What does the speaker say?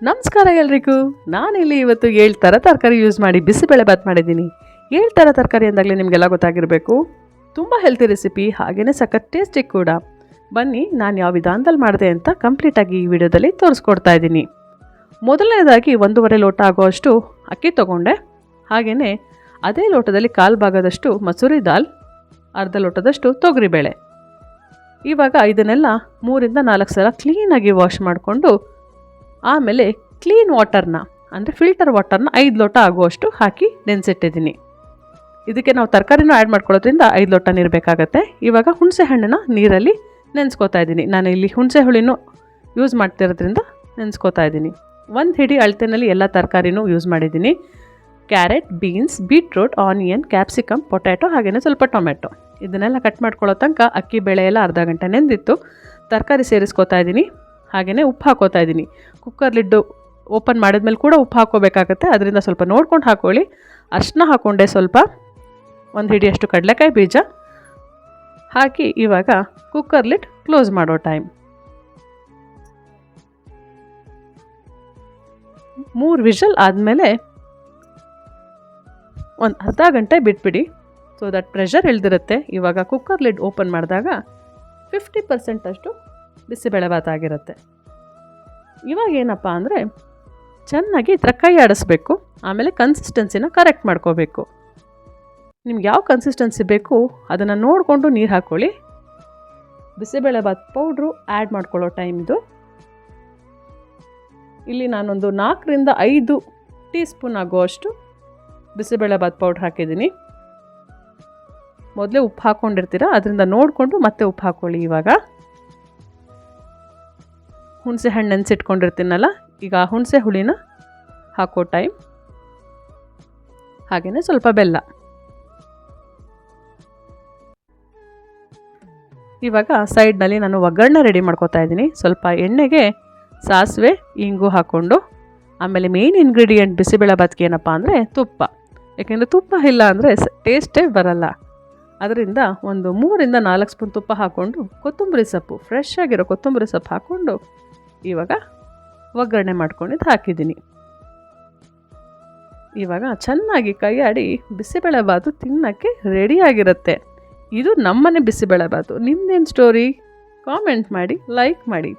ನಮಸ್ಕಾರ ಎಲ್ರಿಗೂ. ನಾನಿಲ್ಲಿ ಇವತ್ತು 7 ಥರ ತರಕಾರಿ ಯೂಸ್ ಮಾಡಿ ಬಿಸಿಬೇಳೆಬಾತ್ ಮಾಡಿದ್ದೀನಿ. 7 ಥರ ತರಕಾರಿ ಅಂದಾಗಲೇ ನಿಮಗೆಲ್ಲ ಗೊತ್ತಾಗಿರಬೇಕು. ತುಂಬ ಹೆಲ್ತಿ ರೆಸಿಪಿ, ಹಾಗೆಯೇ ಸಖತ್ ಟೇಸ್ಟಿ ಕೂಡ. ಬನ್ನಿ ನಾನು ಯಾವ ವಿಧಾನದಲ್ಲಿ ಮಾಡಿದೆ ಅಂತ ಕಂಪ್ಲೀಟಾಗಿ ಈ ವಿಡಿಯೋದಲ್ಲಿ ತೋರಿಸ್ಕೊಡ್ತಾ ಇದ್ದೀನಿ. ಮೊದಲನೇದಾಗಿ 1.5 ಲೋಟ ಆಗುವಷ್ಟು ಅಕ್ಕಿ ತೊಗೊಂಡೆ. ಹಾಗೆಯೇ ಅದೇ ಲೋಟದಲ್ಲಿ 1/4 ಭಾಗದಷ್ಟು ಮಸೂರಿ ದಾಲ್, ಅರ್ಧ ಲೋಟದಷ್ಟು ತೊಗರಿಬೇಳೆ. ಇವಾಗ ಇದನ್ನೆಲ್ಲ 3 ರಿಂದ 4 ಸಲ ಕ್ಲೀನಾಗಿ ವಾಶ್ ಮಾಡಿಕೊಂಡು ಆಮೇಲೆ ಕ್ಲೀನ್ ವಾಟರ್ನ ಅಂದರೆ ಫಿಲ್ಟರ್ ವಾಟರ್ನ 5 ಲೋಟ ಆಗುವಷ್ಟು ಹಾಕಿ ನೆನೆಸಿಟ್ಟಿದ್ದೀನಿ. ಇದಕ್ಕೆ ನಾವು ತರಕಾರಿನೂ ಆ್ಯಡ್ ಮಾಡ್ಕೊಳ್ಳೋದ್ರಿಂದ 5 ಲೋಟ ನೀರು ಬೇಕಾಗತ್ತೆ. ಇವಾಗ ಹುಣಸೆ ಹಣ್ಣನ್ನು ನೀರಲ್ಲಿ ನೆನೆಸ್ಕೋತಾ ಇದ್ದೀನಿ. ನಾನು ಇಲ್ಲಿ ಹುಣಸೆ ಹುಳಿನೂ ಯೂಸ್ ಮಾಡ್ತಿರೋದ್ರಿಂದ ನೆನೆಸ್ಕೋತಾ ಇದ್ದೀನಿ. 1 ಹಿಡಿ ಅಳತೆನಲ್ಲಿ ಎಲ್ಲ ತರಕಾರಿನೂ ಯೂಸ್ ಮಾಡಿದ್ದೀನಿ. Carrot, beans, beetroot, onion, capsicum, potato, ಹಾಗೆಯೇ ಸ್ವಲ್ಪ ಟೊಮೆಟೊ. ಇದನ್ನೆಲ್ಲ ಕಟ್ ಮಾಡ್ಕೊಳ್ಳೋ ತನಕ ಅಕ್ಕಿ ಬೇಳೆ ಎಲ್ಲ ಅರ್ಧ ಗಂಟೆ ನೆಂದಿತ್ತು. ತರಕಾರಿ ಸೇರಿಸ್ಕೋತಾ ಇದ್ದೀನಿ. ಹಾಗೆಯೇ ಉಪ್ಪು ಹಾಕೋತಾ ಇದ್ದೀನಿ. ಕುಕ್ಕರ್ ಲಿಡ್ಡು ಓಪನ್ ಮಾಡಿದ್ಮೇಲೆ ಕೂಡ ಉಪ್ಪು ಹಾಕೋಬೇಕಾಗತ್ತೆ, ಅದರಿಂದ ಸ್ವಲ್ಪ ನೋಡ್ಕೊಂಡು ಹಾಕ್ಕೊಳ್ಳಿ. ಅರಿಶಿನ ಹಾಕ್ಕೊಂಡೆ, ಸ್ವಲ್ಪ 1 ಹಿಡಿಯಷ್ಟು ಕಡಲೆಕಾಯಿ ಬೀಜ ಹಾಕಿ ಇವಾಗ ಕುಕ್ಕರ್ ಲಿಡ್ ಕ್ಲೋಸ್ ಮಾಡೋ ಟೈಮ್. 3 ವಿಷಲ್ ಆದಮೇಲೆ ಒಂದು ಅರ್ಧ ಗಂಟೆ ಬಿಟ್ಬಿಡಿ, ಸೊ ದಟ್ ಪ್ರೆಷರ್ ಇಳ್ದಿರುತ್ತೆ. ಇವಾಗ ಕುಕ್ಕರ್ ಲಿಡ್ ಓಪನ್ ಮಾಡಿದಾಗ 50% ಅಷ್ಟು ಬಿಸಿಬೇಳೆಬಾತ್ ಆಗಿರುತ್ತೆ. ಇವಾಗ ಏನಪ್ಪ ಅಂದರೆ ಚೆನ್ನಾಗಿ ಈ ಥರ ಕೈ ಆಡಿಸ್ಬೇಕು. ಆಮೇಲೆ ಕನ್ಸಿಸ್ಟೆನ್ಸಿನ ಕರೆಕ್ಟ್ ಮಾಡ್ಕೋಬೇಕು. ನಿಮ್ಗೆ ಯಾವ ಕನ್ಸಿಸ್ಟೆನ್ಸಿ ಬೇಕು ಅದನ್ನು ನೋಡಿಕೊಂಡು ನೀರು ಹಾಕ್ಕೊಳ್ಳಿ. ಬಿಸಿಬೇಳೆಬಾತ್ ಪೌಡ್ರು ಆ್ಯಡ್ ಮಾಡ್ಕೊಳ್ಳೋ ಟೈಮ್ ಇದು. ಇಲ್ಲಿ ನಾನೊಂದು 4 ರಿಂದ 5 ಟೀ ಸ್ಪೂನ್ ಆಗುವಷ್ಟು ಬಿಸಿಬೇಳೆಬಾತ್ ಪೌಡ್ರ್ ಹಾಕಿದ್ದೀನಿ. ಮೊದಲೇ ಉಪ್ಪು ಹಾಕ್ಕೊಂಡಿರ್ತೀರ, ಅದರಿಂದ ನೋಡಿಕೊಂಡು ಮತ್ತೆ ಉಪ್ಪು ಹಾಕ್ಕೊಳ್ಳಿ. ಇವಾಗ ಹುಣಸೆ ಹಣ್ಣು ನೆನೆಸಿಟ್ಕೊಂಡಿರ್ತೀನಲ್ಲ, ಈಗ ಹುಣಸೆ ಹುಳಿನ ಹಾಕೋ ಟೈಮ್. ಹಾಗೆಯೇ ಸ್ವಲ್ಪ ಬೆಲ್ಲ. ಇವಾಗ ಸೈಡ್ನಲ್ಲಿ ನಾನು ಒಗ್ಗರಣೆ ರೆಡಿ ಮಾಡ್ಕೋತಾ ಇದ್ದೀನಿ. ಸ್ವಲ್ಪ ಎಣ್ಣೆಗೆ ಸಾಸಿವೆ, ಇಂಗು ಹಾಕ್ಕೊಂಡು, ಆಮೇಲೆ ಮೇನ್ ಇಂಗ್ರೀಡಿಯೆಂಟ್ ಬಿಸಿಬೇಳೆಬಾತ್ಗೆ ಏನಪ್ಪ ಅಂದರೆ ತುಪ್ಪ. ಯಾಕೆಂದರೆ ತುಪ್ಪ ಇಲ್ಲ ಅಂದರೆ ಟೇಸ್ಟೇ ಬರಲ್ಲ. ಅದರಿಂದ ಒಂದು 3 ರಿಂದ 4 ಸ್ಪೂನ್ ತುಪ್ಪ ಹಾಕ್ಕೊಂಡು ಕೊತ್ತಂಬರಿ ಸೊಪ್ಪು, ಫ್ರೆಶ್ ಆಗಿರೋ ಕೊತ್ತಂಬರಿ ಸೊಪ್ಪು ಹಾಕ್ಕೊಂಡು ಇವಾಗ ಒಗ್ಗರಣೆ ಮಾಡ್ಕೊಂಡಿದ್ದು ಹಾಕಿದ್ದೀನಿ. ಇವಾಗ ಚೆನ್ನಾಗಿ ಕೈಯಾಡಿ ಬಿಸಿಬೇಳೆಬಾತು ತಿನ್ನೋಕ್ಕೆ ರೆಡಿಯಾಗಿರುತ್ತೆ. ಇದು ನಮ್ಮನೆ ಬಿಸಿಬೇಳೆಬಾತು. ನಿಮ್ಮದೇನು ಸ್ಟೋರಿ? ಕಾಮೆಂಟ್ ಮಾಡಿ, ಲೈಕ್ ಮಾಡಿ.